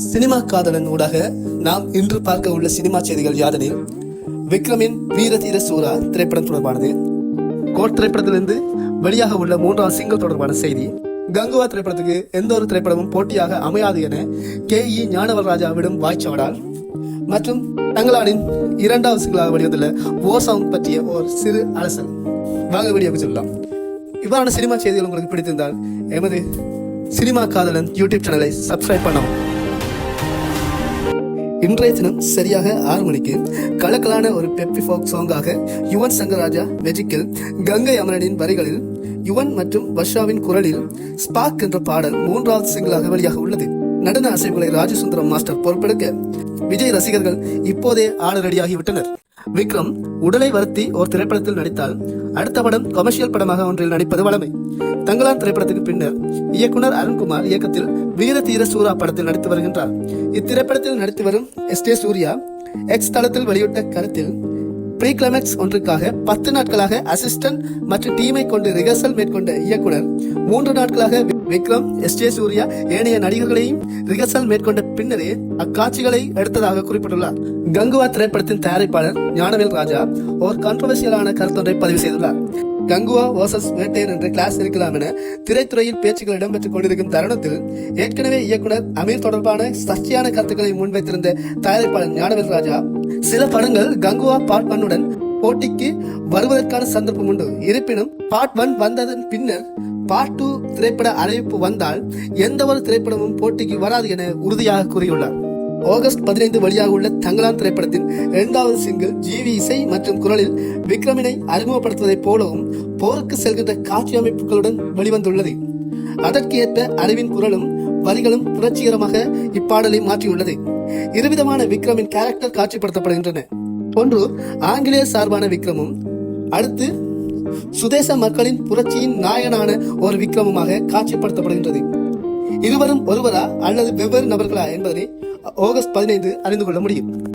Cinema காதலன் ஊடாக நாம் இன்று பார்க்க உள்ள சினிமா செய்திகள் யாதெனில், விக்ரமின் வீர தீர சூரா திரைப்படம் தொடர்பானது, கோட் திரைப்படத்திலிருந்து வெளியாக உள்ள 3வது சிங்கிள் தொடர்பான செய்தி, கங்குவா திரைப்படத்துக்கு எந்த ஒரு திரைப்படமும் போட்டியாக அமையாது என KE ஞானவரராஜா விடும் வாய்ச்சவடால், மற்றும் தங்களானின் 2வது சிங்கிளாக வெளிவந்துள்ள ஓ சவுண்ட் பற்றிய ஒரு சிறு அலசல். வாங்க வீடியோக்கு சொல்லலாம். இவ்வாறான சினிமா செய்திகள் உங்களுக்கு பிடித்திருந்தால் எமது சினிமா காதலன் யூடியூப் சேனலை சப்ஸ்கிரைப் பண்ணவும். இன்றைய தினம் சரியாக 6 மணிக்கு கலக்கலான ஒரு பெப்பி ஃபோக் சாங்காக யுவன் சங்கர் ராஜா மெஜிக்கில் கங்கை அமரனின் வரிகளில் யுவன் மற்றும் வர்ஷாவின் குரலில் ஸ்பார்க் என்ற பாடல் 3வது சிங்கிளாக வெளியாக உள்ளது. நடன அசைவுகளை ராஜசுந்தரம் மாஸ்டர் பொறுப்பெடுக்க விஜய் ரசிகர்கள் இப்போதே ஆட ரெடியாகிவிட்டனர். விக்ரம் உடலை வருத்தி ஒரு திரைப்படத்தில் நடித்தால் அடுத்த படம் கமர்ஷியல் படமாக ஒன்றில் நடிப்பது வழமை. தங்களான் திரைப்படத்துக்கு பின்னர் இயக்குனர் அருண்குமார் இயக்கத்தில் வீர தீர சூரா படத்தில் நடித்து வருகின்றார். இத்திரைப்படத்தில் நடித்து வரும் எஸ்.ஏ. சூர்யா எக்ஸ் தளத்தில் வெளியிட்ட கருத்தில் ப்ரீ கிளைமேக்ஸ் ஒன்றுக்காக 10 நாட்களாக அசிஸ்டன்ட் மற்றும் டீமை கொண்டு ரிஹர்சல் மேற்கொண்ட இயக்குனர் 3 நாட்களாக விக்ரம், எஸ்.ஏ. சூர்யா ஏனைய நடிகர்களையும் ரிஹர்சல் மேற்கொண்ட பின்னரே அக்காட்சிகளை எடுத்ததாக குறிப்பிட்டுள்ளார். கங்குவா திரைப்படத்தின் தயாரிப்பாளர் ஞானவேல் ராஜா ஒரு கான்ட்ரோவர்சியலான கருத்தொன்றை பதிவு செய்துள்ளார். கங்குவா வர்சஸ் வேட்டையன் என்ற கிளாஸ் இருக்கலாம் என திரைத்துறையில் பேச்சுக்கள் இடம்பெற்றுக் கொண்டிருக்கும் தருணத்தில் ஏற்கனவே இயக்குனர் அமீர் தொடர்பான சர்ச்சையான கருத்துக்களை முன்வைத்திருந்த தயாரிப்பாளர் ஞானவேல் ராஜா, சில படங்கள் கங்குவா பார்ட் 1 போட்டிக்கு வருவதற்கான சந்தர்ப்பம் உண்டு, இருப்பினும் பார்ட் 1 வந்ததன் பின்னர் பார்ட் 2 திரைப்பட அறிவிப்பு வந்தால் எந்த ஒரு திரைப்படமும் போட்டிக்கு வராது என உறுதியாக கூறியுள்ளார். ஆகஸ்ட் 15 வெளியாக உள்ள தங்களான் திரைப்படத்தின் 2வது சிங்கிள் ஜிவி இசை மற்றும் குரலில் விக்ரமினை அறிமுகப்படுத்துவதைப் போலவும் போருக்கு செல்கின்ற காட்சி அமைப்புகளுடன் வெளிவந்துள்ளது. அதற்கு ஏற்ப அறிவின் குரலும் வரிகளும் புரட்சிகரமாக இப்பாடலை மாற்றியுள்ளது. இருவிதமான விக்ரமின் கேரக்டர் காட்சிப்படுத்தப்படுகின்றன. ஒன்று ஆங்கிலேய சார்பான விக்ரமும், அடுத்து சுதேச மக்களின் புரட்சியின் நாயகனான ஒரு விக்ரமுமாக காட்சிப்படுத்தப்படுகின்றது. இருவரும் ஒருவரா அல்லது வெவ்வேறு நபர்களா என்பதனை ஆகஸ்ட் 15 அறிந்து கொள்ள முடியும்.